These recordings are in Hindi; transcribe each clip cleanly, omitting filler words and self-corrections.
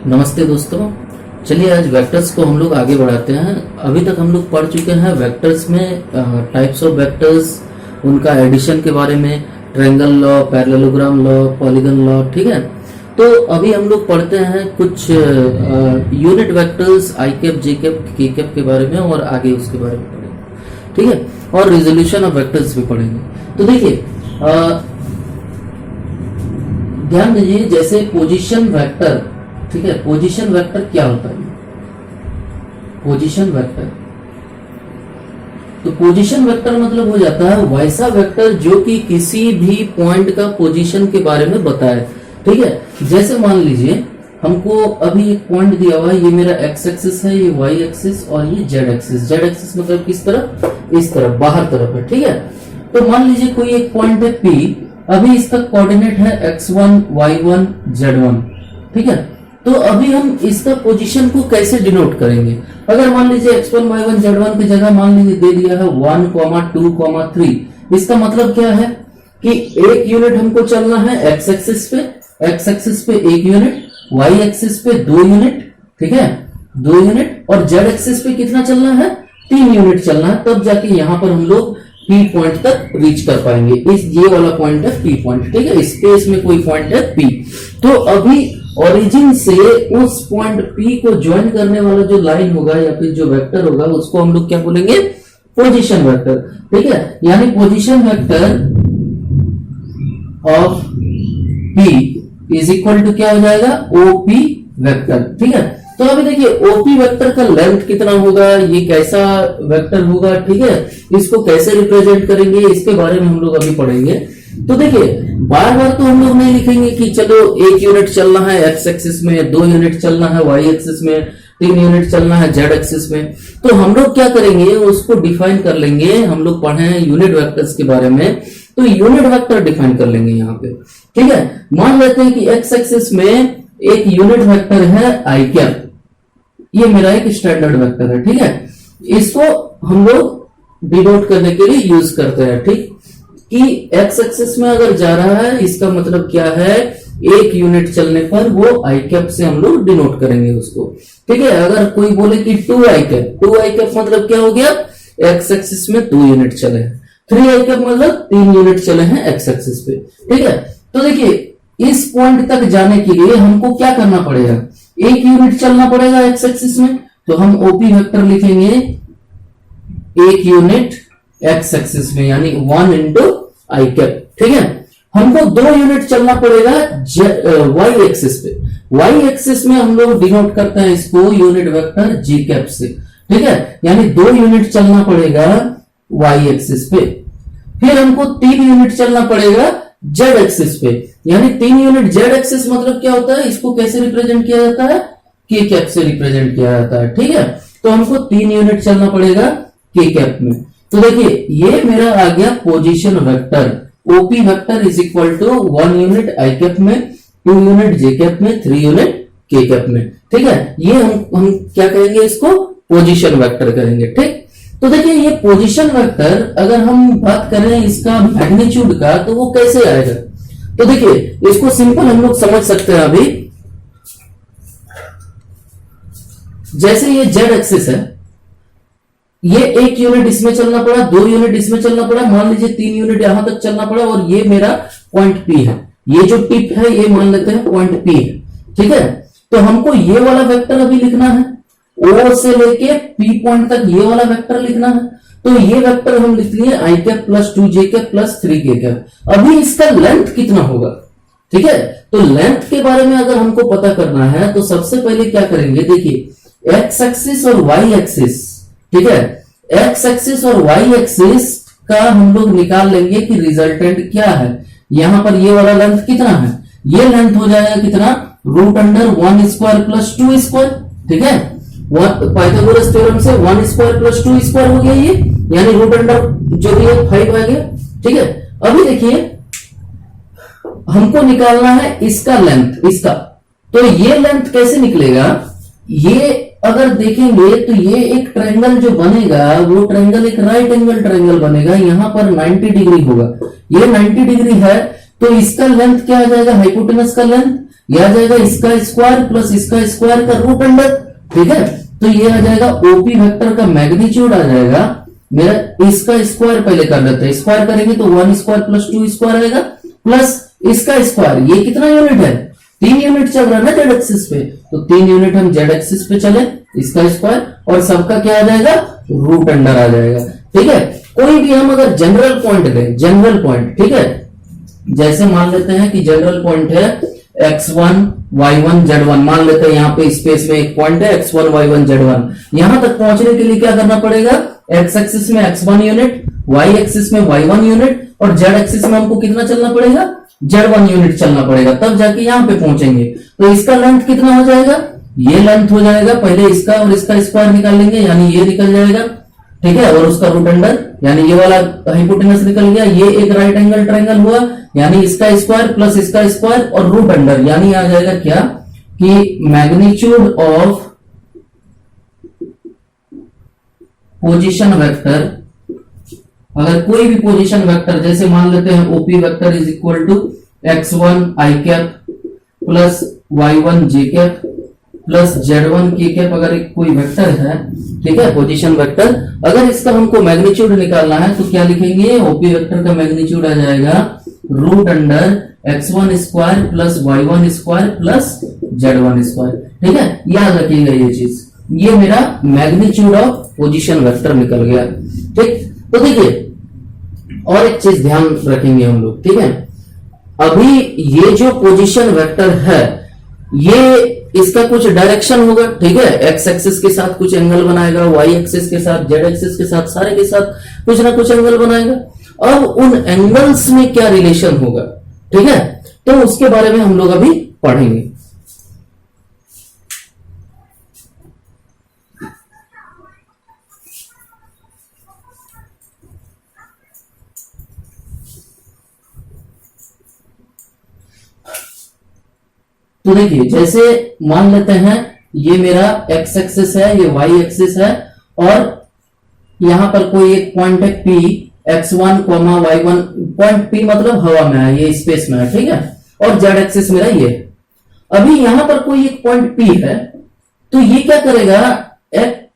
नमस्ते दोस्तों। चलिए आज वेक्टर्स को हम लोग आगे बढ़ाते हैं। अभी तक हम लोग पढ़ चुके हैं वेक्टर्स में टाइप्स ऑफ वेक्टर्स, उनका एडिशन के बारे में, triangle law, parallelogram law, polygon law, ठीक है। तो अभी हम लोग पढ़ते हैं कुछ यूनिट वेक्टर्स आई कैप, जे कैप, के कैप के बारे में और आगे उसके बारे में पढ़ेंगे, ठीक है। और रिजोल्यूशन ऑफ वेक्टर्स भी पढ़ेंगे। तो देखिए ध्यान दीजिए, जैसे पोजीशन वेक्टर, ठीक है। पोजीशन वेक्टर क्या होता है? पोजीशन वेक्टर, तो पोजीशन वेक्टर मतलब हो जाता है वैसा वेक्टर जो कि किसी भी पॉइंट का पोजीशन के बारे में बताए, ठीक है। जैसे मान लीजिए हमको अभी एक पॉइंट दिया हुआ है, ये मेरा एक्स एक्सिस है, ये वाई एक्सिस और ये जेड एक्सिस। जेड एक्सिस मतलब किस तरफ? इस तरफ, बाहर तरफ है, ठीक है। तो मान लीजिए कोई एक पॉइंट है P, अभी इसका कोऑर्डिनेट है x1, y1, z1, ठीक है। तो अभी हम इसका पोजीशन को कैसे डिनोट करेंगे? अगर मान लीजिए x1, y1, z1 की जगह मान लीजिए दे दिया है 1, 2, 3, इसका मतलब क्या है कि एक यूनिट हमको चलना है x एक्सिस पे एक यूनिट, y एक्सिस पे 2 यूनिट, ठीक है, 2 यूनिट, और z एक्सिस पे कितना चलना है? 3 यूनिट चलना है, तब जाके यहां पर हम लोग P पॉइंट तक रीच कर पाएंगे। इस ये वाला पॉइंट है P पॉइंट, ठीक है। स्पेस में कोई पॉइंट है P। तो अभी ओरिजिन से उस पॉइंट P को ज्वाइन करने वाला जो लाइन होगा या फिर जो वेक्टर होगा उसको हम लोग क्या बोलेंगे? पोजीशन वेक्टर, ठीक है। यानी position vector of P is equal to क्या हो जाएगा? OP वेक्टर, ठीक है। तो अभी देखिए OP वेक्टर का लेंथ कितना होगा, ये कैसा वेक्टर होगा, ठीक है, इसको कैसे रिप्रेजेंट करेंगे, इसके बारे में हम लोग अभी पढ़ेंगे। तो देखिए बार बार तो हम लोग नहीं लिखेंगे कि चलो एक यूनिट चलना है एक्स एक्सिस में, 2 यूनिट चलना है वाई एक्सिस में, 3 यूनिट चलना है जेड एक्सिस में। तो हम लोग क्या करेंगे, उसको डिफाइन कर लेंगे। हम लोग पढ़े हैं यूनिट वेक्टर्स के बारे में, तो यूनिट वेक्टर डिफाइन कर लेंगे यहाँ पे, ठीक है। मान लेते हैं कि एक्स एक्सिस में एक यूनिट वेक्टर है आई कैप, ये मेरा एक स्टैंडर्ड वेक्टर है, ठीक है। इसको हम लोग डिनोट करने के लिए यूज करते हैं, ठीक, कि एक्स एक्सिस में अगर जा रहा है इसका मतलब क्या है? एक यूनिट चलने पर वो आई कैप से हम लोग डिनोट करेंगे उसको, ठीक है। अगर कोई बोले कि 2 आई कैप मतलब क्या हो गया? एक्स एक्सिस में 2 यूनिट चले हैं। 3 आई कैप मतलब 3 यूनिट चले हैं एक्स एक्सिस पे, ठीक है। तो देखिए इस पॉइंट तक जाने के लिए हमको क्या करना पड़ेगा? एक यूनिट चलना पड़ेगा एक्स एक्सिस में, तो हम ओपी वेक्टर लिखेंगे एक यूनिट एक्स एक्सिस में, यानी 1 इंटू आई कैप, ठीक है। हमको 2 यूनिट चलना पड़ेगा वाई एक्सिस पे। वाई एक्सिस में हम लोग डिनोट करते हैं इसको यूनिट वेक्टर जी कैप से, ठीक है। यानी 2 यूनिट चलना पड़ेगा वाई एक्सिस पे, फिर हमको 3 यूनिट चलना पड़ेगा जेड एक्सिस पे, यानी 3 यूनिट जेड एक्सिस मतलब क्या होता है? इसको कैसे रिप्रेजेंट किया जाता है? के कैप से रिप्रेजेंट किया जाता है, ठीक है। तो हमको 3 यूनिट चलना पड़ेगा के कैप में। तो देखिए ये मेरा आ गया position vector. OP vector is equal to 1 unit I cap में, 2 यूनिट जे कैप में, 3 यूनिट के कैप में, ठीक है। ये हम क्या कहेंगे? इसको पोजीशन वेक्टर कहेंगे, ठीक। तो देखिए ये पोजीशन वेक्टर अगर हम बात करें इसका मैग्नीट्यूड का, तो वो कैसे आएगा? तो देखिए इसको सिंपल हम लोग समझ सकते हैं। अभी जैसे ये जेड एक्सिस है, ये 1 यूनिट इसमें चलना पड़ा, 2 यूनिट इसमें चलना पड़ा, मान लीजिए 3 यूनिट यहां तक चलना पड़ा, और ये मेरा पॉइंट P है। ये जो टिप है ये मान लेते हैं पॉइंट P है, ठीक है। तो हमको ये वाला वेक्टर अभी लिखना है, O से लेके P पॉइंट तक ये वाला वेक्टर लिखना है। तो ये वेक्टर हम लिख लिए आई कैप प्लस 2 जे कैप प्लस 3 के कैप। अभी इसका लेंथ कितना होगा, ठीक है। तो लेंथ के बारे में अगर हमको पता करना है तो सबसे पहले क्या करेंगे? देखिए एक्स एक्सिस और वाई एक्सिस, ठीक है, एक्स एक्सिस और वाई एक्सिस का हम लोग निकाल लेंगे कि रिजल्टेंट क्या है। यहां पर ये वाला लेंथ कितना है? ये लेंथ हो जाएगा कितना? √1 स्क्वायर प्लस 2 स्क्वायर, ठीक है। पाइथागोरस थ्योरम से 1 स्क्वायर प्लस 2 स्क्वायर हो गया ये, यानी √, जो भी है 5 आ गया, ठीक है। अभी देखिए हमको निकालना है इसका लेंथ, इसका। तो ये लेंथ कैसे निकलेगा? ये अगर देखेंगे तो ये एक ट्रायंगल जो बनेगा, वो ट्रायंगल एक राइट एंगल ट्रायंगल बनेगा। यहां पर 90 डिग्री होगा, ये 90 डिग्री है, तो इसका लेंथ क्या आ जाएगा? हाइपोटेनस का लेंथ ये आ जाएगा इसका स्क्वायर प्लस इसका स्क्वायर का रूट अंडर, ठीक है। तो ये आ जाएगा ओपी वेक्टर का मैग्नीट्यूड आ जाएगा मेरा, इसका स्क्वायर पहले कर लेते हैं, स्क्वायर करेंगे तो 1 स्क्वायर प्लस 2 स्क्वायर आएगा प्लस इसका स्क्वायर, ये कितना यूनिट है 3 यूनिट चल रहा है ना जेड एक्सिस पे, तो 3 यूनिट हम जेड एक्सिस पे चले, इसका स्क्वायर और सबका क्या आ जाएगा रूट अंडर आ जाएगा, ठीक है। कोई भी हम अगर जनरल पॉइंट लें, जनरल पॉइंट, ठीक है, जैसे मान लेते हैं कि जनरल पॉइंट है x1 y1 z1, मान लेते हैं यहाँ पे स्पेस में एक पॉइंट है x1 y1 z1, यहां तक पहुंचने के लिए क्या करना पड़ेगा, x एक्सिस में x1 यूनिट, y एक्सिस में y1 यूनिट और z एक्सिस में हमको कितना चलना पड़ेगा z1 यूनिट चलना पड़ेगा, तब जाके यहां पे पहुंचेंगे। तो इसका लेंथ कितना हो जाएगा, ये लेंथ हो जाएगा, पहले इसका और इसका स्क्वायर निकाल लेंगे यानी ये निकल जाएगा, ठीक है, और उसका रूट अंडर यानी ये वाला हाइपोटेनस निकल गया, ये एक राइट एंगल ट्रायंगल हुआ यानी इसका स्क्वायर प्लस इसका स्क्वायर और रूट अंडर यानी आ जाएगा क्या कि मैग्नीट्यूड ऑफ पोजीशन वेक्टर, अगर कोई भी पोजीशन वेक्टर जैसे मान लेते हैं OP vector is equal to x1 i cap plus y1 j cap plus z1 k cap, अगर एक कोई वेक्टर है, ठीक है, पोजीशन वेक्टर, अगर इसका हमको मैग्नीट्यूड निकालना है तो क्या लिखेंगे, ओपी वेक्टर का मैग्नीट्यूड आ जाएगा root under x1 square plus y1 square plus z1 square, ठीक है, याद रखिएगा ये चीज, ये मेरा मैग्नीट्यूड ऑफ पोजीशन वेक्टर निकल गया, ठीक। तो देखिए और एक चीज ध्यान रखेंगे हम लोग, ठीक है, अभी ये जो पोजीशन वेक्टर है ये इसका कुछ डायरेक्शन होगा, ठीक है, एक्स एक्सिस के साथ कुछ एंगल बनाएगा, वाई एक्सिस के साथ, जेड एक्सिस के साथ, सारे के साथ कुछ ना कुछ एंगल बनाएगा। अब उन एंगल्स में क्या रिलेशन होगा, ठीक है, तो उसके बारे में हम लोग अभी पढ़ेंगे। तो देखिए जैसे मान लेते हैं ये मेरा एक्स एक्सिस है, ये वाई एक्सिस है और यहां पर कोई एक पॉइंट है P, x1, y1, point P मतलब हवा में है, ये स्पेस में है, ठीक है, और z एक्सिस मेरा ये। अभी यहां पर कोई एक पॉइंट P है तो ये क्या करेगा,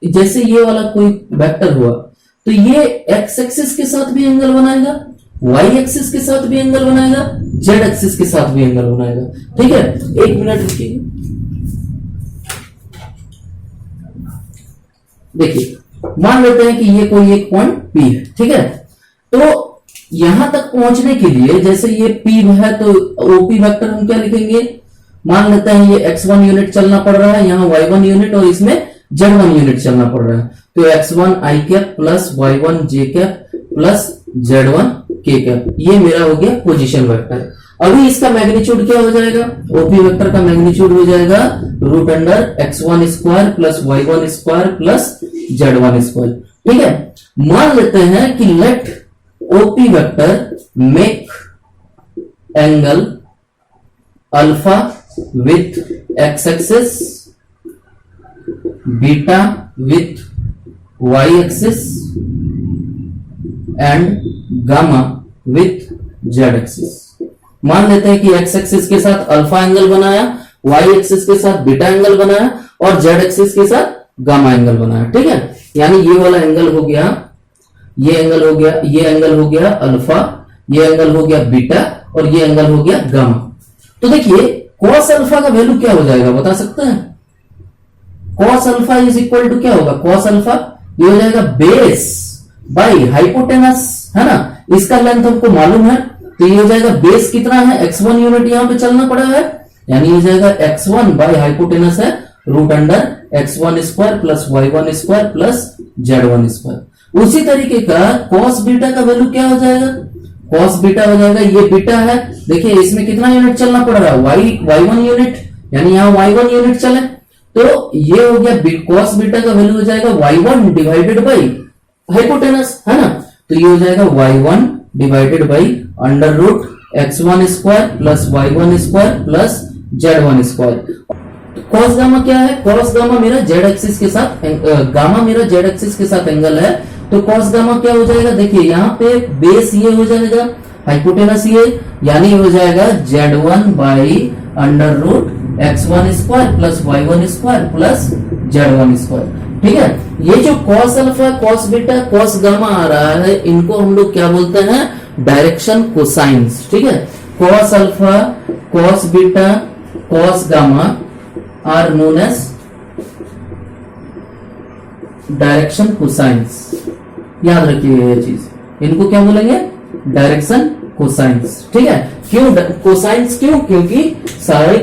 जैसे ये वाला कोई वेक्टर हुआ तो ये x एक्सिस के साथ भी एंगल बनाएगा, y एक्सिस के साथ भी एंगल बनाएगा, z एक्सिस के साथ भी एंगल बनाएगा, ठीक है। एक मिनट रुकिए, देखिए मान लेते हैं कि ये कोई एक पॉइंट P है, ठीक है, तो यहां तक पहुंचने के लिए जैसे ये P है तो OP वेक्टर हम क्या लिखेंगे, मान लेते हैं ये x1 यूनिट चलना पड़ रहा है, यहाँ y1 यूनिट और इसमें z1 यूनिट चलना पड़ रहा है, तो x1 i cap plus y1 j cap plus z1 k cap, ये मेरा हो गया पोजीशन वेक्टर। अभी इसका मैग्नीट्यूड क्या हो जाएगा, ओपी वेक्टर का मैग्नीट्यूड हो जाएगा root under x1 square plus y1 square plus z1 square, ठीक है। मान लेते हैं कि let OP vector make angle alpha with x axis, beta with y axis and gamma with z axis. मान लेते हैं कि x एक्सिस के साथ अल्फा एंगल बनाया, y एक्सिस के साथ बीटा एंगल बनाया और z एक्सिस के साथ गामा एंगल बनाया, ठीक है। यानी ये वाला एंगल हो गया, ये एंगल हो गया, ये एंगल हो गया अल्फा, ये एंगल हो गया बीटा और ये एंगल हो गया गामा। तो देखिए cos अल्फा का वैल्यू क्या हो जाएगा बता सकते हैं, cos alpha is equal to क्या होगा, cos अल्फा ये हो जाएगा बेस बाई हाइपोटेनस, है ना, इसका लेंथ हमको मालूम है, तो ये हो जाएगा बेस कितना है, x1 यूनिट यहां पे चलना पड़ा है, यानी हो जाएगा x1 बाई हाइपोटेनस है root under x1 square plus y1 square plus z1 square. उसी तरीके का cos बीटा का वैल्यू क्या हो जाएगा, cos बीटा हो जाएगा, ये बीटा है, देखिए इसमें कितना यूनिट चलना पड़ रहा है, y1 यूनिट, यानी यहाँ y1 यूनिट चले, तो ये हो गया cos बीटा का वैल्यू हो जाएगा y1 डिवाइडेड बाई हाइपोटेनस, है ना, तो ये हो जाएगा y1 divided by under root x1 square plus y1 square plus z1 square. cos gamma क्या है, cos गामा मेरा z एक्सिस के साथ, गामा मेरा z एक्सिस के साथ एंगल है, तो cos गामा क्या हो जाएगा, देखिए यहाँ पे बेस ये हो जाएगा, हाइपोटेनस ये, यानी हो जाएगा z1 by under root x1 square plus y1 square plus z1 square. ठीक है, ये जो cos alpha, cos beta, cos gamma आ रहा है, इनको हम लोग क्या बोलते हैं? Direction cosines. ठीक है, cos alpha, cos beta, cos gamma are known as direction cosines. याद रखिए ये चीज, इनको क्या बोलेंगे? Direction cosines. ठीक है, क्यों कोसाइंस? क्यों? क्योंकि सारे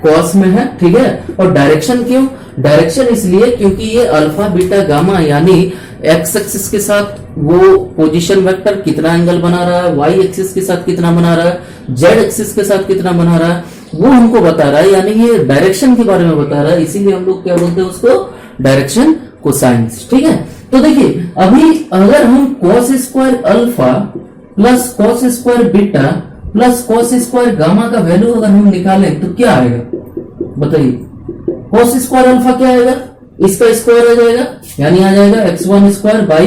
कॉस में है। ठीक है, और डायरेक्शन क्यों? डायरेक्शन इसलिए क्योंकि ये अल्फा बीटा गामा यानी एक्स एक्सिस के साथ वो पोजीशन वेक्टर कितना एंगल बना रहा है, वाई एक्सिस के साथ कितना बना रहा है, जेड एक्सिस के साथ कितना बना रहा है, वो हमको बता रहा है, यानी ये डायरेक्शन के बारे में बता रहा है। इसीलिए हम लोग क्या बोलते हैं उसको? Direction cosines. ठीक है, तो देखिए अभी अगर हम cos square alpha plus cos square beta plus cos square gamma का वैल्यू अगर हम निकालें तो क्या आएगा? बताइए। cos स्क्वायर अल्फा क्या आएगा? इसका स्क्वायर आ जाएगा, यानी आ जाएगा x1 square by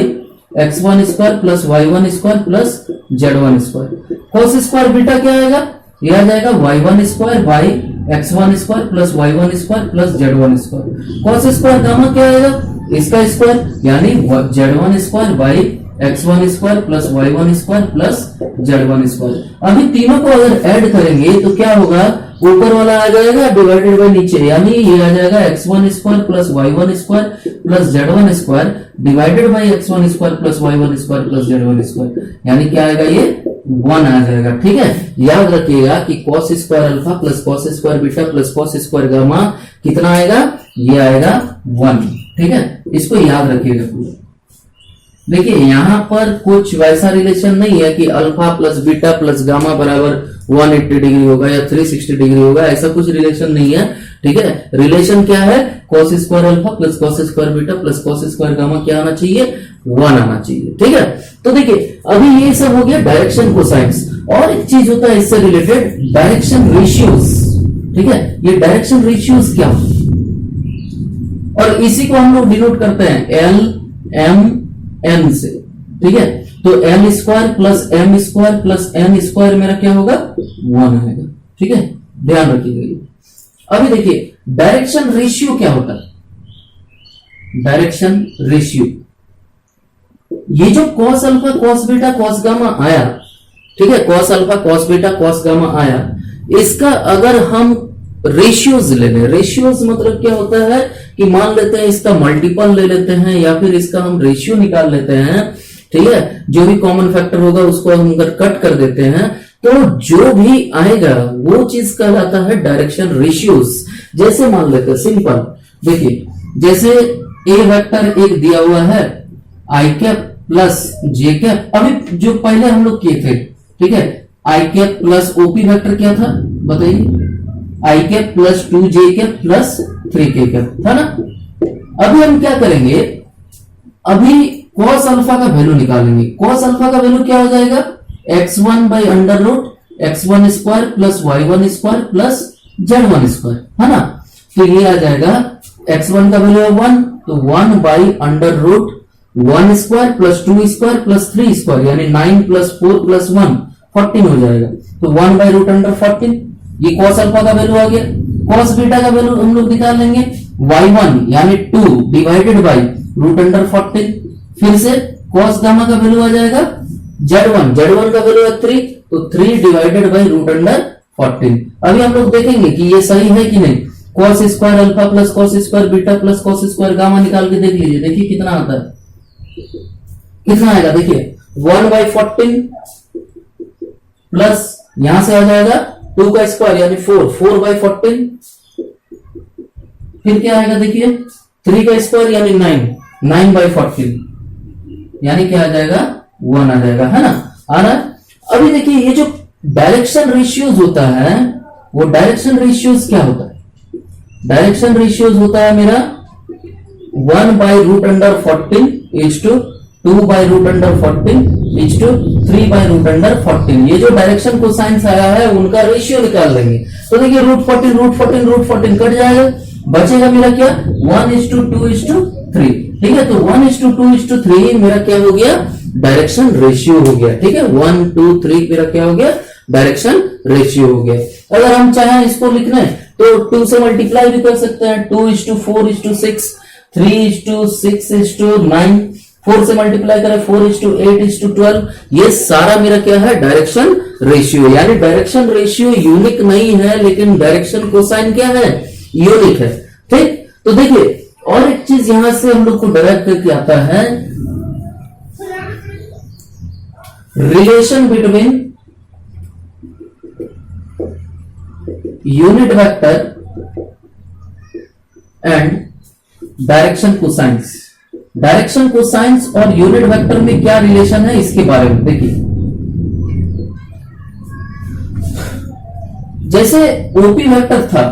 x1 square plus y1 square plus z1 square. cos square beta क्या आएगा? यह आ जाएगा y1 square by x1 square plus y1 square plus z1 square. cos square gamma क्या आएगा? इसका स्क्वायर, यानी z1 square by x1 square plus y1 square plus z1 square. अभी तीनों को अगर ऐड करेंगे तो क्या होगा? ऊपर वाला आ जाएगा डिवाइडेड बाई नीचे, यानी ये आ जाएगा x1 square plus y1 square plus z1 square divided by x1 square plus y1 square plus z1 square, यानी क्या आएगा? ये 1 आ जाएगा। ठीक है, याद रखिएगा कि cos square alpha plus cos square beta plus cos square gamma कितना आएगा? ये आएगा 1। ठीक है, इसको याद रखिएगा पूरा। देखिए यहां पर कुछ वैसा रिलेशन नहीं है कि alpha plus beta plus gamma बराबर 180 डिग्री होगा या 360 डिग्री होगा, ऐसा कुछ रिलेशन नहीं है। ठीक है, रिलेशन क्या है? cos square alpha plus cos square beta plus cos square gamma क्या आना चाहिए? 1 आना चाहिए। ठीक है, तो देखिए अभी ये सब हो गया डायरेक्शन कोसाइंस। और एक चीज होता है इससे रिलेटेड, डायरेक्शन रेशियोज। ठीक है, ये डायरेक्शन रेशियोज क्या होता है? और इसी को हम लोग डिनोट करते हैं एल एम एन से। ठीक है, तो L square plus M square plus N square मेरा क्या होगा? 1 आएगा। ठीक है, ध्यान रखिएगा। अभी देखिए डायरेक्शन रेशियो क्या होता है? डायरेक्शन रेशियो, ये जो cos alpha cos beta cos gamma आया, ठीक है, cos alpha cos beta cos gamma आया, इसका अगर हम रेशियोज ले लें, रेशियोज मतलब क्या होता है कि मान लेते हैं इसका मल्टीपल ले लेते हैं या फिर इसका हम रेशियो निकाल लेते हैं। ठीक है, जो भी कॉमन फैक्टर होगा उसको हम अगर कट कर देते हैं तो जो भी आएगा वो चीज कहलाता है डायरेक्शन रेशियोज। जैसे मान लेते हैं सिंपल, देखिए जैसे ए वेक्टर एक दिया हुआ है आई कैप प्लस जे कैप। अभी जो पहले हम लोग किए थे, ठीक है, आई कैप प्लस ओपी वेक्टर क्या था बताइए? आई कैप प्लस 2 जे कैप प्लस 3 के कैप था ना। अभी हम क्या करेंगे? अभी cos अल्फा का वैल्यू निकालेंगे। cos अल्फा का वैल्यू क्या हो जाएगा? x1 by under root x1 square plus y1 square plus z1 square, है ना। तो ये आ जाएगा x1 का वैल्यू है 1, तो 1 by under root 1 square plus 2 square plus 3 square, यानी 9 प्लस 4 प्लस 1 14 हो जाएगा। तो 1 बाई रूट अंडर 14, ये cos अल्फा का वैल्यू आ गया। cos बीटा का वैल्यू हम लोग निकाल लेंगे, y1 यानी 2 डिवाइडेड बाई रूट अंडर 14। फिर से cos गामा का वैल्यू आ जाएगा z1 का वैल्यू है 3, तो 3 डिवाइडेड बाई रूट अंडर 14। अभी हम लोग देखेंगे कि ये सही है कि नहीं। cos square alpha plus cos square beta plus cos square gamma निकाल के देख लीजिए, देखिए कितना आता है, कितना आएगा। देखिए 1 बाई 14 प्लस यहां से आ जाएगा 2 का स्क्वायर यानी 4 बाई 14, फिर क्या आएगा देखिए 3 का स्क्वायर यानी 9 बाई 14, यानी क्या आ जाएगा 1 आ जाएगा, है ना, आ रहा है। अभी देखिए ये जो डायरेक्शन रेशियोज होता है, वो डायरेक्शन रेशियोज क्या होता है? डायरेक्शन रेशियोज होता है मेरा 1 by root under 14 is to 2 by root under 14 is to 3 by root under 14। ये जो डायरेक्शन को साइंस आया है उनका रेशियो निकाल लेंगे। तो देखिए रूट 14 कट जाएगा, बचेगा मेरा क्या 1:2:3। ठीक है, तो 1:2:3 मेरा क्या हो गया? डायरेक्शन रेशियो हो गया। ठीक है, 1 2 3 मेरा क्या हो गया? डायरेक्शन रेशियो हो गया। अगर हम चाहें इसको लिखना है तो 2 से मल्टीप्लाई भी कर सकते हैं, 2:4:6, 3:6:9, 4 से मल्टीप्लाई करें 4:8:12। ये सारा मेरा क्या है, डायरेक्शन रेशियो। यानी डायरेक्शन रेशियो यूनिक नहीं है, लेकिन डायरेक्शन कोसाइन क्या है, यूनिक है। ठीक, तो देखिए और एक चीज यहां से हम लोग को डायरेक्ट करके आता है, relation between unit vector and direction cosines. डायरेक्शन कोसाइंस और यूनिट वेक्टर में क्या रिलेशन है, इसके बारे में देखिए। जैसे ओपी वेक्टर था,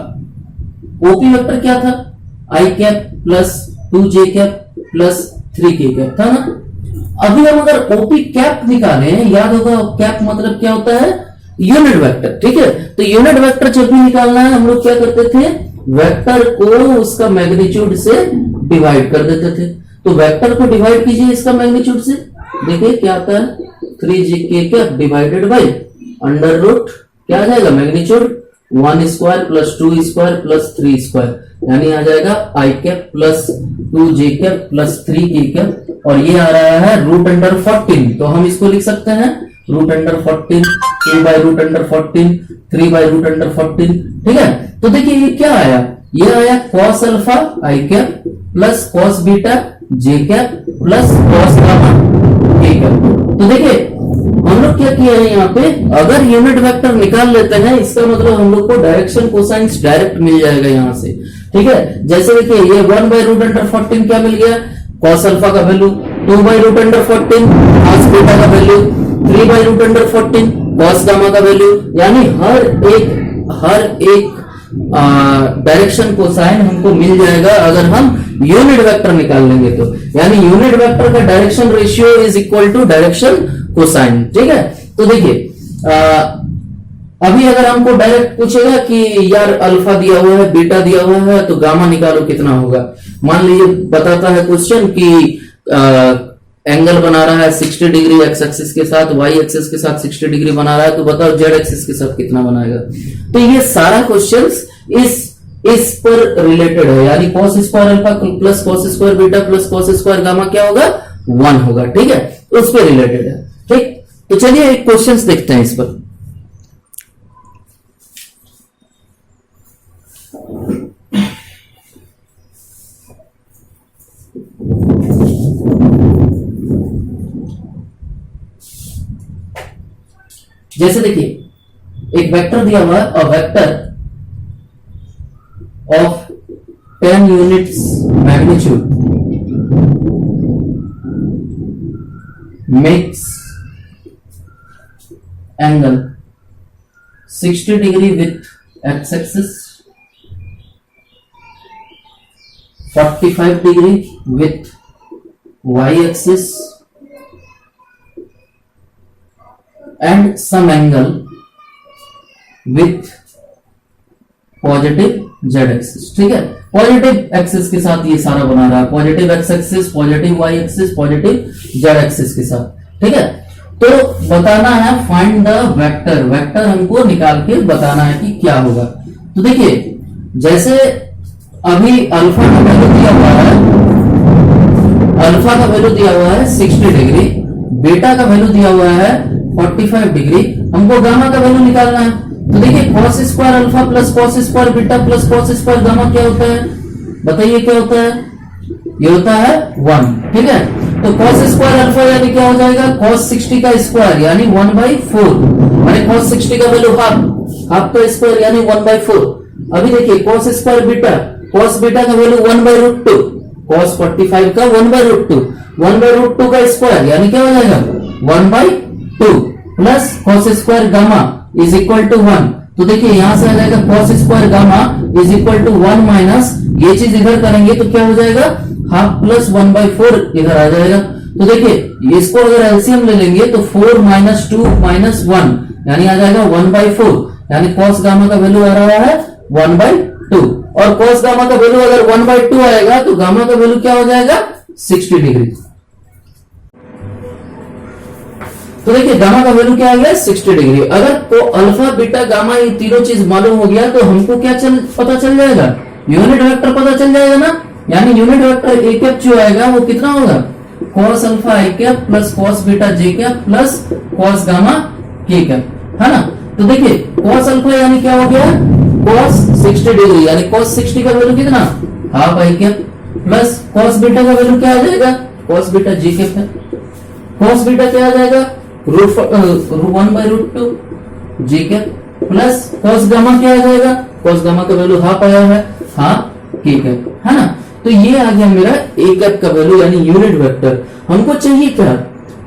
ओपी वेक्टर क्या था, I cap plus 2j cap plus 3k cap था ना। अभी हम अगर ओपी कैप निकालें, याद होगा कैप मतलब क्या होता है, यूनिट वेक्टर। ठीक है, तो यूनिट वेक्टर जब भी निकालना है हम लोग क्या करते थे, वेक्टर को उसका मैग्नीट्यूड से डिवाइड कर देते थे। तो वेक्टर को डिवाइड कीजिए इसका मैग्नीट्यूड से, देखिए क्या आता है, 3j cap divided by under root क्या आ जाएगा, magnitude 1 square plus 2 square plus 3 square, यानी आ जाएगा I cap plus 2j cap plus 3k cap, और ये आ रहा है रूट अंडर 14। तो हम इसको लिख सकते हैं root under 14, 2 by root under 14, 3 by root under 14। ठीक है, तो देखिए ये क्या आया, ये आया कॉस अल्फा आई कैप प्लस कॉस बीटा जे कैप प्लस कॉस गामा के कैप। तो देखिए हम लोग क्या किया है यहाँ पे, अगर यूनिट वेक्टर निकाल लेते हैं, इसका मतलब हम लोग को डायरेक्शन कोसाइंस डायरेक्ट मिल जाएगा यहाँ से। ठीक है, जैसे देखिए ये 1 बाई रूट अंडर 14 क्या मिल गया, कॉस अल्फा का value, 2 by root under 14 cos beta का value, 3 by root under 14 cos gamma का वैल्यू। यानी हर एक डायरेक्शन कोसाइन हमको मिल जाएगा अगर हम यूनिट वेक्टर निकाल लेंगे तो। यानी यूनिट वेक्टर का direction ratio is equal to direction cosine. ठीक है, तो देखिए अभी अगर हमको डायरेक्ट पूछेगा कि यार अल्फा दिया हुआ है, बीटा दिया हुआ है, तो गामा निकालो कितना होगा। मान लीजिए बताता है क्वेश्चन कि एंगल बना रहा है 60 डिग्री एक्स एक्सिस के साथ, वाई एक्सिस के साथ 60 डिग्री बना रहा है, तो बताओ जेड एक्सिस के साथ कितना बनाएगा। तो ये सारा क्वेश्चंस इस पर रिलेटेड है, यानी cos square alpha plus cos square beta plus cos square gamma क्या होगा, 1 होगा। ठीक है, उस पर रिलेटेड है। ठीक, तो चलिए एक क्वेश्चंस देखते हैं इस पर। जैसे देखिए एक वेक्टर दिया हुआ है, a vector of 10 units magnitude makes angle 60 degree with X axis, 45 degree with Y axis and some angle with positive Z axis. ठीक है, पॉजिटिव एक्सिस के साथ ये सारा बना रहा है, positive X axis, positive Y axis, positive Z axis के साथ। ठीक है, तो बताना है फाइंड द वेक्टर, वेक्टर हमको निकाल के बताना है कि क्या होगा। तो देखिए जैसे अभी अल्फा का वैल्यू दिया हुआ है, अल्फा का वैल्यू दिया हुआ है 60 डिग्री, बीटा का वैल्यू दिया हुआ है 45 डिग्री, हमको गामा का वैल्यू निकालना है। तो देखिए cos square alpha plus cos square beta plus cos square gamma क्या होता है, बताइए क्या होता है, ये होता है 1। ठीक है, तो cos स्क्वायर अल्फा यानी क्या हो जाएगा, cos 60 का स्क्वायर यानी 1/4, यानी cos 60 का वैल्यू हाफ का स्क्वायर यानी 1/4। अभी देखिए cos square beta, cos beta का वैल्यू 1/√2, cos 45 का 1/√2, 1/√2 का स्क्वायर यानी क्या हो जाएगा 1/2 plus cos square gamma is equal to 1। तो देखिए यहां से आ जाएगा cos square gamma is equal to 1 minus, ये चीज इधर करेंगे तो क्या हो जाएगा हाफ प्लस 1/4 इधर आ जाएगा। तो देखिए इसको अगर एलसीएम ले लेंगे तो 4 माइनस 2 माइनस 1 यानी आ जाएगा 1/4, यानी cos गामा का वैल्यू आ रहा है 1/2, और cos गामा का वैल्यू अगर 1/2 आएगा तो गामा का वैल्यू क्या हो जाएगा 60 डिग्री। तो देखिए गामा का वैल्यू क्या आ गया 60 डिग्री। अगर तो अल्फा बीटा गामा ये तीनों चीज मालूम हो गया तो हमको क्या पता चल जाएगा, यूनिट वेक्टर पता चल जाएगा ना। यानी यूनिट वेक्टर ए कैप जो आएगा वो कितना होगा, कॉस अल्फा आई कैप प्लस कॉस बीटा जे कैप प्लस कॉस गामा के कैप, है ना। तो देखिए कॉस अल्फा यानी क्या हो गया, कॉस 60 डिग्री, यानी कॉस 60 का वैल्यू कितना, half I cap, plus cos beta का वैल्यू क्या आ जाएगा, कॉस बीटा जी कैप है। कॉस बीटा क्या आ जाएगा, √1/√2 जी कैप, प्लस कॉस गामा क्या आ जाएगा, कॉस गामा का वैल्यू हाफ आया है, हाफ के कैप, है ना। तो ये आ गया मेरा ए कैप का वैल्यू यानी यूनिट वेक्टर। हमको चाहिए क्या,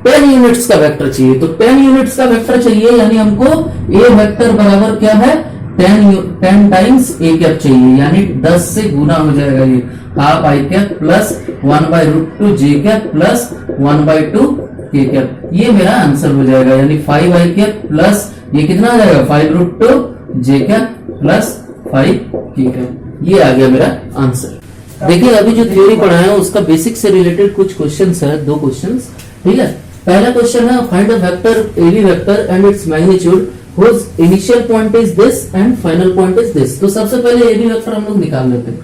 10 यूनिट्स का वेक्टर चाहिए। तो 10 यूनिट्स का वेक्टर चाहिए यानी हमको ए वेक्टर बराबर क्या है, 10 टाइम्स ए कैप चाहिए, यानी 10 से गुना हो जाएगा ये, half I cap plus 1/√2 J cap plus 1/2 के कैप। ये मेरा आंसर हो जाएगा, यानी 5 आई कैप प्लस ये कितना आ जाएगा 5√2 जे कैप प्लस 5 के कैप। ये आ गया मेरा आंसर। देखिए अभी जो थ्योरी पढ़ा है उसका बेसिक से रिलेटेड कुछ क्वेश्चंस है, 2 क्वेश्चंस, ठीक है। पहला क्वेश्चन है find the vector AB vector and its magnitude whose initial point is this and final point is this. तो सबसे पहले एबी वेक्टर हम लोग निकाल लेते हैं।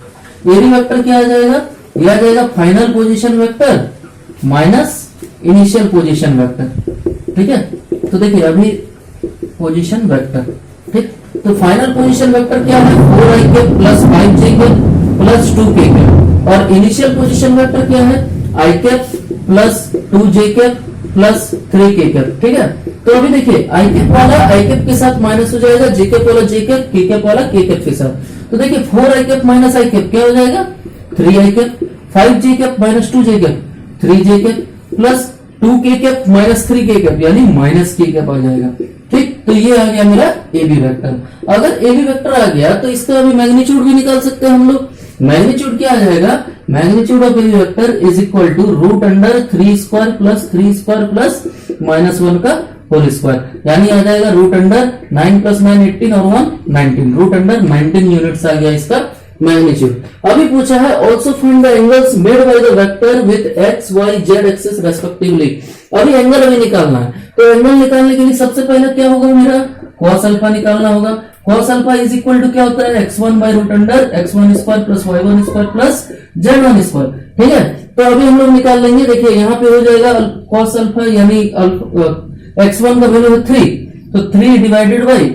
एबी वेक्टर क्या आ जाएगा, ये आ जाएगा final position vector minus initial position vector, ठीक है। तो देखिए अभी पोजीशन वेक्टर, ठीक। तो फाइनल पोजीशन वेक्टर क्या है, 4i के प्लस 5j के प्लस 2k के, और इनिशियल पोजीशन वेक्टर क्या है, i cap plus 2j cap plus 3k cap, ठीक है। तो अभी देखिए i कैप वाला i कैप के साथ माइनस हो जाएगा, j कैप वाला j कैप, k कैप वाला k कैप के साथ। तो देखिए 4i cap minus i cap क्या हो जाएगा, 3i cap, 5j cap minus 2j cap, 3j cap plus 2k cap minus 3k cap, यानी माइनस k कैप आ जाएगा, ठीक। तो ये आ गया मेरा एबी वेक्टर। अगर एबी वेक्टर आ गया तो इसका अभी मैग्नीट्यूड भी निकाल सकते हैं हम लोग। मैग्नीट्यूड क्या आ जाएगा, magnitude of AB vector is equal to √3² plus 3² plus -1 का होल स्क्वायर, यानी आ जाएगा √9 प्लस 9 18 और 1 19, √19 यूनिट्स आ गया इसका मैग्नीट्यूड। अभी पूछा है also find the angles made by the vector with X Y Z axis respectively. अभी एंगल अभी निकालना है, तो एंगल निकालने के लिए सबसे पहले क्या होगा, मेरा cos अल्फा निकालना होगा। cos alpha is equal to क्या होता है, x1/√x1² plus y1² plus z1², ठीक है। तो अभी हम लोग निकाल लेंगे। देखिए यहाँ पे हो जाएगा cos अल्फा यानी x1 का वैल्यू है 3, तो 3 divided by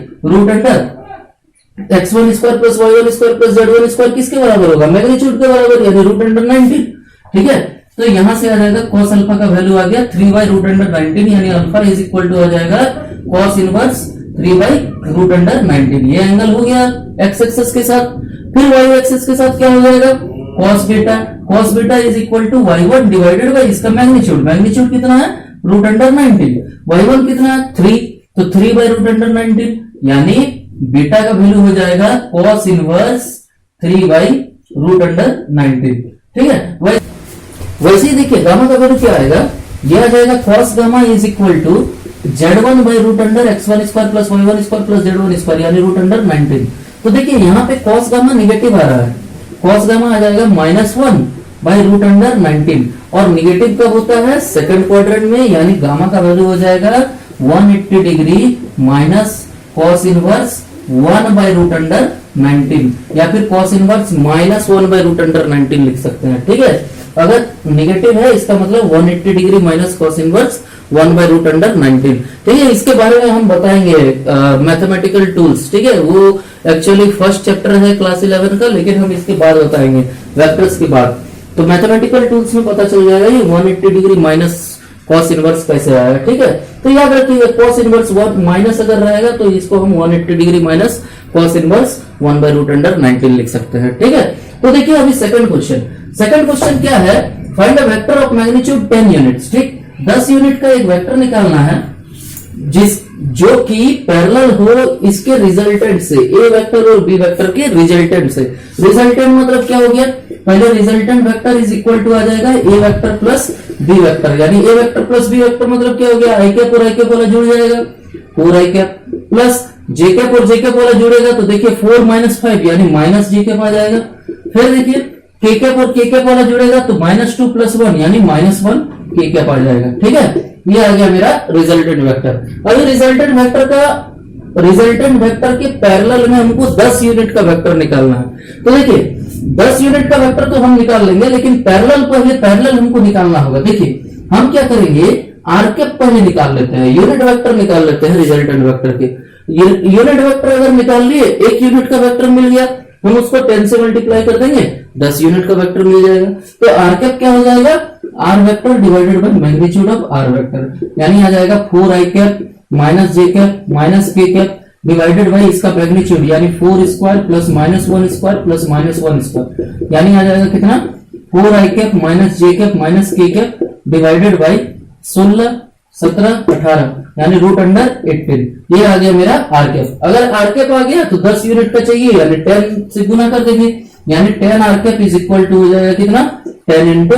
x1² plus y1² plus z1² किसके बराबर होगा, मैग्नीट्यूड के बराबर, यानी √19, ठीक है। तो यहां से आ जाएगा cos अल्फा का वैल्यू आ गया 3/√19, यानी अल्फा इज इक्वल टू आ जाएगा cos इनवर्स 3/√19। ये एंगल हो गया x एक्सिस के साथ। फिर y एक्सिस के साथ क्या हो जाएगा, cos beta is equal to y1 divided by इसका मैग्नीट्यूड, मैग्नीट्यूड कितना है √19, y1 कितना है 3, तो 3/√19, यानी बीटा का वैल्यू हो जाएगा cos इनवर्स 3/√19, ठीक है। वैसे ही देखिए गामा का वैल्यू क्या आएगा, यह आ जाएगा cos gamma is equal to z1/√x1² plus y1² plus z1², यानी √19। तो देखिए यहाँ पे cos गामा निगेटिव आ रहा है, cos गामा आ जाएगा -1/√19, और निगेटिव कब होता है, सेकंड क्वाड्रेंट में, यानी गामा का वैल्यू हो जाएगा 180 डिग्री माइनस cos इनवर्स 1/√19, या फिर cos इनवर्स -1/√19 लिख सकते हैं, ठीक है। अगर निगेटिव है इसका मतलब 180 डिग्री माइनस cos इनवर्स 1/√19, ठीक है। इसके बारे में हम बताएंगे मैथमेटिकल टूल्स, ठीक है। वो एक्चुअली फर्स्ट चैप्टर है क्लास 11 का, लेकिन हम इसके बाद बताएंगे वेक्टर्स के बाद। तो मैथमेटिकल टूल्स में पता चल जाएगा ये 180 डिग्री माइनस cos इनवर्स कैसे आएगा, ठीक है। तो याद रखिए cos इनवर्स माइनस अगर रहेगा तो इसको हम 180 डिग्री माइनस cos इनवर्स 1/√19 लिख सकते हैं, ठीक है। तो देखिए अभी सेकंड क्वेश्चन क्या है, find the vector of magnitude 10 units, ठीक। 10 यूनिट का एक वेक्टर निकालना है जो कि पैरेलल हो इसके रिजल्टेंट से, ए वेक्टर और बी वेक्टर के रिजल्टेंट से। रिजल्टेंट मतलब क्या हो गया, पहले resultant vector is equal to आ जाएगा A vector plus B vector, यानी A vector plus B vector मतलब क्या हो गया, आई कैप और आई कैप वाला जुड़ जाएगा, 4i कैप प्लस जे कैप और जे कैप वाला जुड़ेगा, तो देखिए 4 - 5 यानी माइनस जे कैप आ जाएगा। फिर देखिए के कैप और के कैप वाला जुड़ेगा तो -2 + 1 यानी -1 के कैप आ जाएगा। ठीक है, ये आ गया मेरा रिजल्टेंट वेक्टर। अभी रिजल्टेंट वेक्टर के पैरेलल में हमको 10 यूनिट का वेक्टर निकालना है। तो देखिए 10 यूनिट का वेक्टर तो हम निकाल लेंगे, लेकिन पैरेलल हमको निकालना होगा। देखिए हम क्या करेंगे, आर कैप पहले निकाल लेते हैं, यूनिट वेक्टर निकाल लेते हैं रिजल्टेंट वेक्टर के। यूनिट वेक्टर अगर निकाल लिए, एक यूनिट का वेक्टर मिल गया, हम उसको 10 से मल्टीप्लाई कर देंगे, 10 यूनिट का वेक्टर मिल जाएगा। तो आर कैप क्या हो जाएगा, R vector divided by magnitude of R vector, यानी आ जाएगा 4i cap minus J cap minus K cap divided by इसका मैग्नीट्यूड, यानी 4 square plus minus 1 square plus minus 1 square, यानी आ जाएगा कितना, 4i cap minus J cap minus K cap divided by 16 17 18, यानी रूट अंडर 18। ये आ गया मेरा आर कैप। अगर आर कैप आ गया तो 10 यूनिट का चाहिए, यानी 10 से गुना कर देंगे, यानी 10 R cap is equal to हो जाएगा कितना, 10 into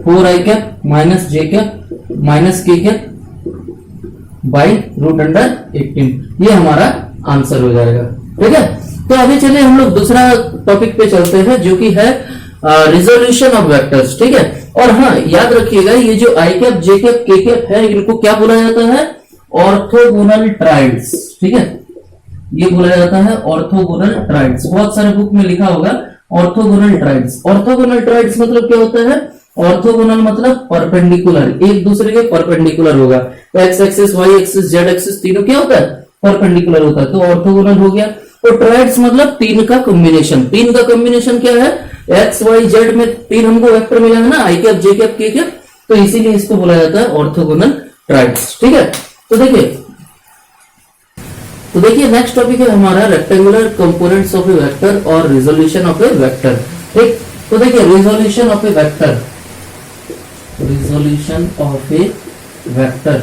4i cap minus J cap minus K cap by root under 18। ये हमारा आंसर हो जाएगा। ठीक है, तो अभी चलिए हम लोग दूसरा टॉपिक पे चलते हैं, जो कि है रिजोल्यूशन ऑफ वेक्टर्स। ठीक है, और हाँ याद रखिएगा, ये जो आई कैप जे कैप के कैप है, इनको क्या बोला जाता है, ऑर्थोगोनल ट्राइड्स। ठीक है, ये बोला जाता है ऑर्थोगोनल ट्राइड्स। बहुत सारे बुक में लिखा होगा ऑर्थोगोनल ट्राइड्स। ऑर्थोगोनल ट्राइड्स मतलब क्या होता है, ऑर्थोगोनल मतलब परपेंडिकुलर, एक दूसरे के परपेंडिकुलर होगा। X axis Y axis Z axis तीनों क्या होता है, परपेंडिकुलर होता है, तो ऑर्थोगोनल हो गया। और ट्राइड्स मतलब तीन का कॉम्बिनेशन। तीन का कॉम्बिनेशन क्या है, एक्स वाई जेड में तीन हमको वेक्टर मिला है ना, आई कैप जे कैप के कैप, तो इसीलिए इसको बोला जाता है ऑर्थोगोनल ट्राइड्स। ठीक है, तो देखिए नेक्स्ट टॉपिक है हमारा rectangular components of A vector और रिजोल्यूशन ऑफ ए वेक्टर। ठीक, तो देखिए resolution of A vector, resolution of A vector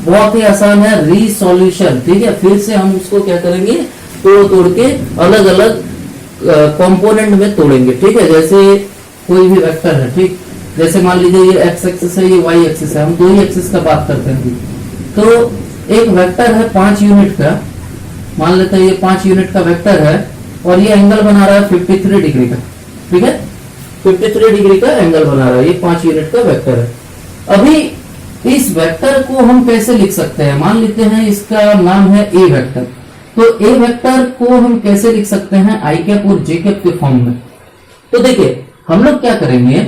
बहुत ही आसान है, रिसोल्यूशन। ठीक है, फिर से हम उसको क्या करेंगे, तोड़ के अलग अलग कंपोनेंट में तोड़ेंगे। ठीक है, जैसे कोई भी वेक्टर है, ठीक, जैसे मान लीजिए ये एक्स एक्सिस है, ये वाई एक्सिस है, हम दो ही एक्सिस का बात करते हैं। तो एक वेक्टर है 5 यूनिट का, मान लेते हैं ये 5 यूनिट का वेक्टर है, और ये एंगल बना रहा है 53 डिग्री का। ठीक है, 53 डिग्री का एंगल बना रहा है, ये 5 यूनिट का वेक्टर है। अभी इस वेक्टर को हम कैसे लिख सकते हैं, मान लेते हैं इसका नाम है ए वेक्टर। तो ए वेक्टर को हम कैसे लिख सकते हैं, आई कैप और जे कैप के फॉर्म में। तो देखिए हम लोग क्या करेंगे,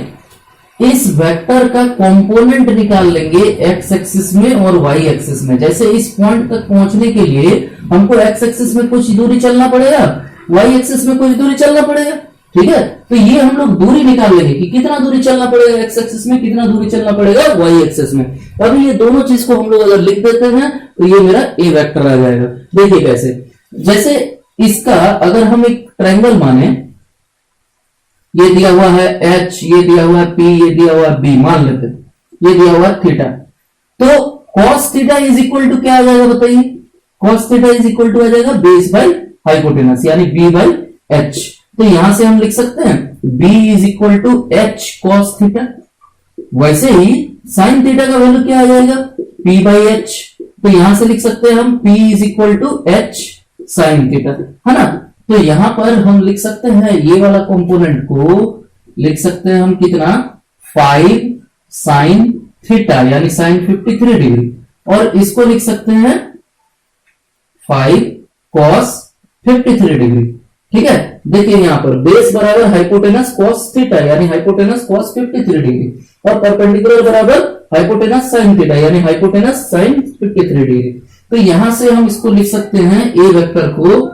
इस वेक्टर का कंपोनेंट निकाल लेंगे एक्स एक्सिस में और वाई एक्सिस में। जैसे इस पॉइंट तक पहुंचने के लिए हमको एक्स एक्सिस में कुछ दूरी चलना पड़ेगा, वाई एक्सिस में कुछ दूरी चलना पड़ेगा। ठीक है, तो ये हम लोग दूरी निकाल लेंगे कि कितना दूरी चलना पड़ेगा एक्स एक्सिस में, कितना दूरी चलना पड़ेगा वाई एक्सिस में। अभी ये दोनों चीज को हम लोग अगर लिख देते हैं तो ये मेरा ए वेक्टर आ जाएगा। देखिए कैसे, जैसे इसका अगर हम एक ट्रायंगल माने, ये दिया हुआ है एच, ये दिया हुआ है पी, ये दिया हुआ है बी, मान लेते हैं ये दिया हुआ है थीटा, तो cos theta is equal to क्या आ जाएगा बताइए, cos theta is equal to आ जाएगा बेस बाई हाइपोटेनस, यानी बी बाई एच। तो यहां से हम लिख सकते हैं b is equal to H cos theta. वैसे ही साइन थीटा का वैल्यू क्या आ जाएगा, p बाई एच। तो यहां से लिख सकते हैं हम p is equal to H sine theta, है ना। तो यहां पर हम लिख सकते हैं ये वाला कंपोनेंट को लिख सकते हैं हम कितना, 5 साइन थीटा, यानी साइन 53 डिग्री, और इसको लिख सकते हैं 5 कॉस 53 डिग्री। ठीक है, देखिए यहां पर बेस बराबर हाइपोटेनस कॉस थीटा, यानी हाइपोटेनस कॉस 53 डिग्री, और परपेंडिकुलर बराबर हाइपोटेनस साइन थीटा, यानी हाइपोटेनस साइन 53 डिग्री। तो यहां से हम इसको लिख सकते हैं ए वेक्टर को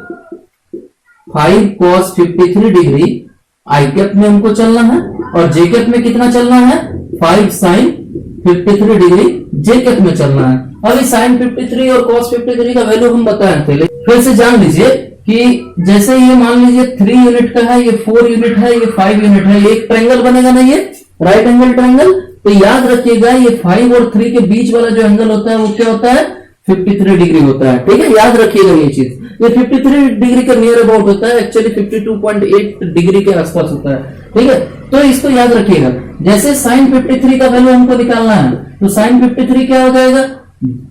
5 cos 53 डिग्री आई कैप में हमको चलना है, और जे कैप में कितना चलना है, 5 sin 53 डिग्री जे कैप में चलना है। अब इस sin 53 और cos 53 का वैल्यू हम बताए थे, फिर से जान लीजिए कि जैसे ये मान लीजिए 3 यूनिट का है, ये 4 यूनिट है, ये 5 यूनिट है, ये एक ट्रायंगल बनेगा ना, ये राइट एंगल ट्रायंगल। तो याद रखिएगा ये 5 और 3 के बीच वाला जो एंगल होता है वो क्या होता है, 53 डिग्री होता है। ठीक है, याद रखिएगा ये चीज, ये 53 डिग्री के नियर अबाउट होता है, एक्चुअली 52.8 डिग्री के आसपास होता है। ठीक है, तो इसको याद रखिएगा। जैसे साइन 53 का वैल्यू हमको निकालना है, तो साइन 53 क्या हो जाएगा,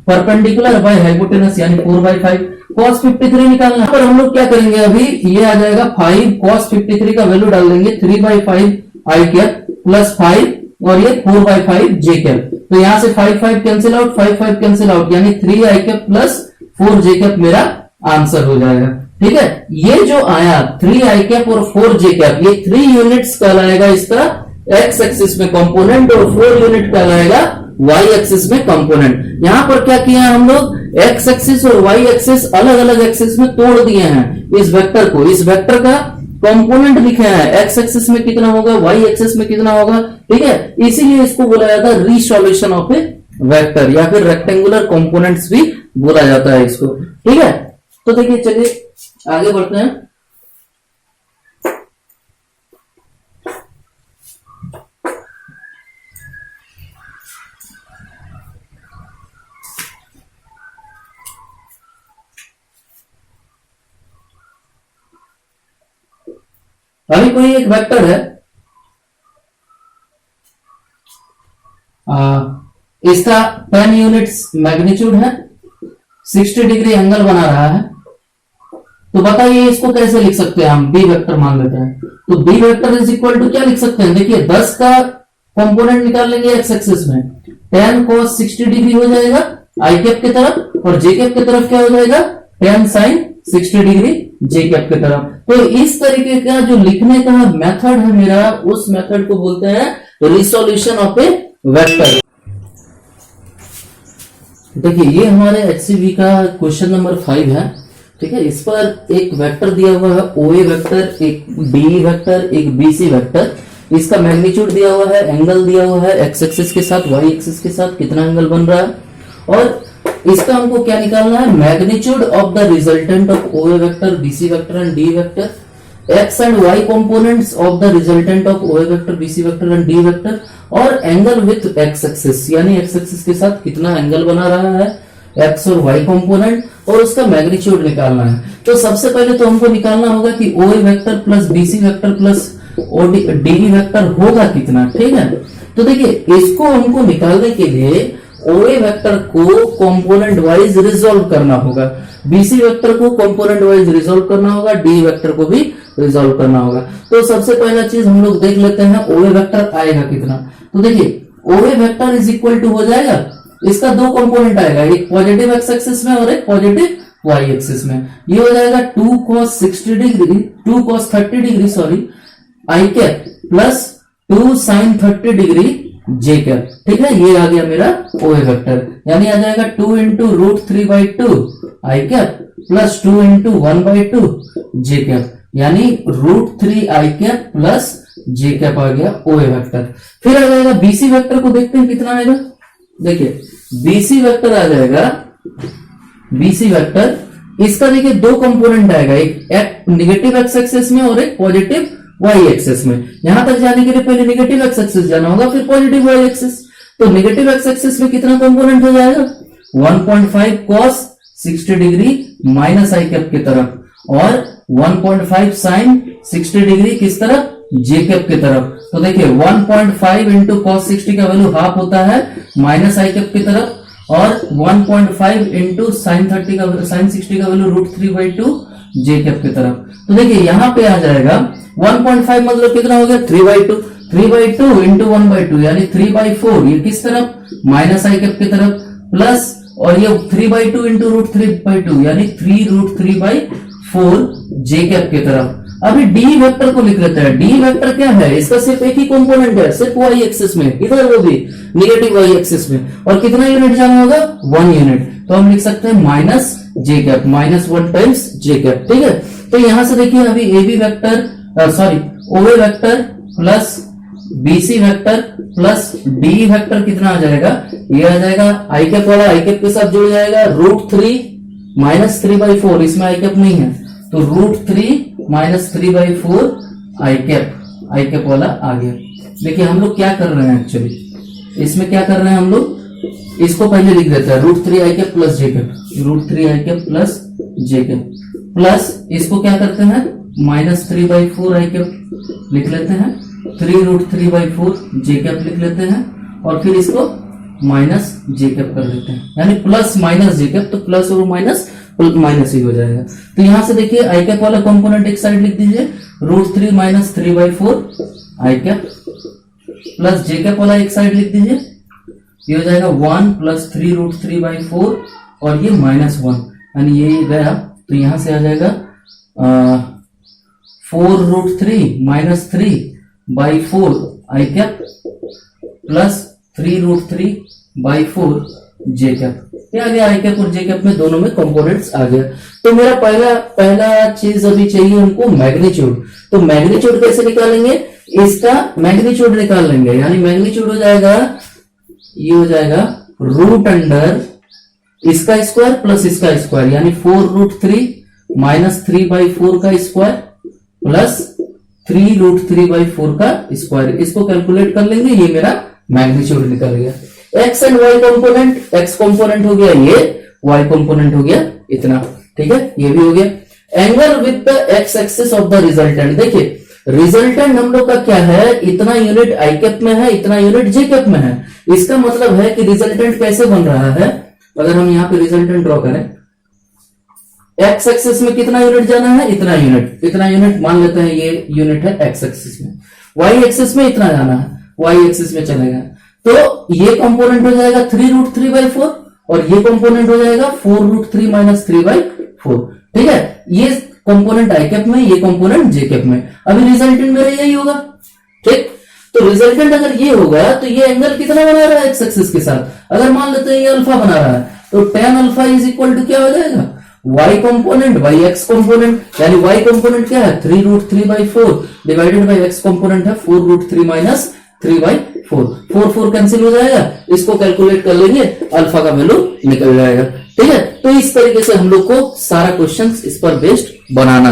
परपेंडिकुलर बाय हाइपोटेनस, यानी 4/5। cos 53 निकालना है, पर हम लोग क्या करेंगे, अभी ये आ जाएगा 5 cos 53 का वैल्यू डाल देंगे 3/5 आई कैप प्लस 5 और ये 4/5 जे कैप। तो यहां से 5 कैंसिल आउट, 5 कैंसिल आउट, यानी 3 आई कैप प्लस 4 जे कैप मेरा आंसर हो जाएगा। ठीक है, ये जो आया 3 आई कैप और 4 जे कैप, ये 3 यूनिट्स कहलाएगा इसका एक्स एक्सिस में कंपोनेंट, और 4 यूनिट कहलाएगा वाई एक्सिस में कंपोनेंट। यहां पर क्या किया हम लोग, एक्स एक्सिस और वाई एक्सिस अलग अलग एक्सिस में तोड़ दिए हैं इस वेक्टर को। इस वेक्टर का कंपोनेंट लिखे हैं, एक्स एक्सिस में कितना होगा, वाई एक्सिस में कितना होगा। ठीक है, इसीलिए इसको बोला जाता है रीसोल्यूशन ऑफ ए वेक्टर, या फिर रेक्टेंगुलर कंपोनेंट्स भी बोला जाता है इसको। ठीक है, तो देखिए चलिए आगे बढ़ते हैं। अभी कोई एक वेक्टर है, इसका 10 यूनिट्स मैग्नीट्यूड है, 60 डिग्री एंगल बना रहा है। तो बताइए इसको कैसे लिख सकते हैं हम, बी वेक्टर मान लेते हैं। तो B vector is equal to क्या लिख सकते हैं, देखिए 10 का कंपोनेंट निकाल लेंगे एक्स एक्सिस में, 10 cos 60 डिग्री हो जाएगा आई कैप की तरफ, और जे कैप की तरफ क्या हो जाएगा 10 sin 60 डिग्री जे कैप की तरफ। तो इस तरीके का जो लिखने का मेथड है मेरा, उस मेथड को बोलते हैं रिसोल्यूशन ऑफ ए वेक्टर। देखिए ये हमारे एचसीवी का क्वेश्चन नंबर 5 है। ठीक है, इस पर एक वेक्टर दिया हुआ है ओए वेक्टर, एक डी वेक्टर, एक बीसी वेक्टर। इसका मैग्नीट्यूड दिया हुआ है, एंगल दिया हुआ है एक्स एक्सिस के साथ, वाई एक्सिस के साथ कितना एंगल बन रहा है, और इसका हमको क्या निकालना है, magnitude of the resultant of OA vector, BC vector and D vector, X and Y components of the resultant of OA vector, BC vector and D vector, और एंगल विथ एक्स एक्सिस, यानी एक्स एक्सिस के साथ कितना एंगल बना रहा है एक्स और वाई कंपोनेंट, और उसका मैग्नीट्यूड निकालना है। तो सबसे पहले तो हमको निकालना होगा कि ओए vector plus BC vector plus D vector होगा कितना। ठीक है, तो देखिए इसको हमको निकालने के लिए ओए वेक्टर को कंपोनेंट वाइज रिजोल्व करना होगा, बीसी वेक्टर को कंपोनेंट वाइज रिजोल्व करना होगा, डी वेक्टर को भी रिजोल्व करना होगा। तो सबसे पहला चीज हम लोग देख लेते हैं ओए वेक्टर आएगा कितना। तो देखिए ओए वेक्टर इज इक्वल टू हो जाएगा, इसका दो कंपोनेंट आएगा, एक पॉजिटिव एक्स एक्सिस में और एक पॉजिटिव वाई एक्सिस में। ये हो जाएगा 2 cos 60 degree, 2 cos 30 degree sorry I cap plus 2 sin 30 degree J cap. ठीक है, ये आ गया मेरा ओए वेक्टर, यानी आ जाएगा 2 into √3/2 आई कैप प्लस 2 into 1/2 जे कैप, यानी √3 आई कैप प्लस जे कैप आ गया ओए वेक्टर। फिर आ जाएगा बीसी वेक्टर को देखते हैं कितना आएगा। देखिए बीसी वेक्टर आ जाएगा, बीसी वेक्टर इसका देखिए दो कंपोनेंट आएगा, एक निगेटिव एक्स एक्सिस में और एक पॉजिटिव वाई एक्सिस में। यहां तक जाने के लिए पहले निगेटिव एक्स एक्सिस जाना होगा, फिर पॉजिटिव वाई एक्सिस। तो निगेटिव एक्स एक्सिस में कितना कंपोनेंट हो जाएगा 1.5 cos 60 डिग्री माइनस आई कैप की तरफ, और 1.5 sin 60 डिग्री किस तरफ जे कैप की तरफ। तो देखिए 1.5 into cos 60 का वैल्यू हाफ होता है माइनस आई कैप की तरफ, और 1.5 into sin 60 का वैल्यू √3/2 जे कैप की तरफ। तो देखिए यहां पे आ जाएगा 1.5 मतलब कितना हो गया 3/2, 3/2 into 1/2 यानी 3/4, ये किस तरफ माइनस आई कैप की तरफ, प्लस और ये 3/2 into √3/2 यानी 3√3/4 जे कैप की तरफ। अभी डी वेक्टर को लिख लेते हैं। डी वेक्टर क्या है, इसका सिर्फ एक ही कंपोनेंट है, सिर्फ वाई एक्सिस में, इधर वो भी निगेटिव वाई एक्सिस में, और कितना यूनिट जाना होगा 1 यूनिट। तो हम लिख सकते हैं माइनस जे कैप, -1 टाइम्स जे कैप। ठीक है, तो यहां से देखिए अभी ए बी वेक्टर सॉरी ओए vector plus BC vector plus D vector कितना आ जाएगा, ये आ जाएगा आई कैप वाला आई कैप के साथ जुड़ जाएगा √3 - 3/4, इसमें आई कैप नहीं है, तो √3 - 3/4 आई कैप वाला आ गया। देखिए हम लोग क्या कर रहे हैं एक्चुअली, इसमें क्या कर रहे हैं हम लोग, इसको पहले लिख देते हैं √3 आई कैप प्लस जे कैप, √3 आई कैप प्लस जे कैप, प्लस इसको क्या करते हैं -3/4 आई कैप लिख लेते हैं, 3√3/4 जे कैप लिख लेते हैं, और फिर इसको माइनस जे कैप कर देते हैं, यानी प्लस माइनस जे कैप, तो प्लस और माइनस माइनस ही हो जाएगा। तो यहां से देखिए आई कैप वाला कंपोनेंट एक साइड लिख दीजिए, √3 - 3/4 आई कैप प्लस जे कैप वाला एक साइड लिख दीजिए, ये हो जाएगा 1 प्लस 3√3/4 और ये -1 यानी ये गया तो यहां से आ जाएगा 4√3 -3/4 आई कैप प्लस 3√3/4 जे कैप। ये आ गया आई कैप और जे कैप में दोनों में कंपोनेंट्स आ गया। तो मेरा पहला चीज अभी चाहिए हमको मैग्नीट्यूड। तो मैग्नीट्यूड कैसे निकालेंगे, इसका मैग्नीट्यूड निकाल लेंगे, यानी मैग्नीट्यूड हो जाएगा, ये हो जाएगा रूट अंडर इसका स्क्वायर प्लस इसका स्क्वायर, यानी 4√3 -3/4 का स्क्वायर प्लस 3√3/4 का स्क्वायर। इसको कैलकुलेट कर लेंगे, ये मेरा मैग्नीट्यूड निकल गया। X and Y component, X component हो गया ये, वाई कंपोनेंट हो गया इतना, ठीक है, ये भी हो गया। Angle with the x axis of the resultant, देखिए रिजल्टेंट हम लोग का क्या है, इतना यूनिट आई कैप में है, इतना यूनिट जे कैप में है। इसका मतलब है कि रिजल्टेंट कैसे बन रहा है, अगर हम यहां पे रिजल्टेंट ड्रॉ करें, एक्स एक्सिस में कितना यूनिट जाना है, इतना यूनिट मान लेते हैं, ये यूनिट है एक्स एक्सिस में। वाई एक्सिस में इतना जाना है, वाई एक्सिस में चलेगा, तो ये कंपोनेंट हो जाएगा 3√3/4 और ये कंपोनेंट हो जाएगा 4√3 - 3/4, ठीक है। ये कंपोनेंट आई कैप में, ये कंपोनेंट जे कैप में। अभी रिजल्टेंट मेरा यही होगा, ठीक। तो रिजल्टेंट अगर ये होगा तो ये एंगल कितना बना रहा है एक्स एक्सिस के साथ, अगर मान लेते हैं ये अल्फा बना रहा है, तो tan alpha is equal to क्या हो जाएगा, y component by x component, यानी y कंपोनेंट क्या है 3√3/4 डिवाइडेड बाई x कंपोनेंट है 4√3 - 3/4। 4 कैंसिल हो जाएगा, इसको कैलकुलेट कर लेंगे, अल्फा का वैल्यू निकल जाएगा, ठीक है। तो इस तरीके से हम लोग को सारा क्वेश्चन इस पर बेस्ड बनाना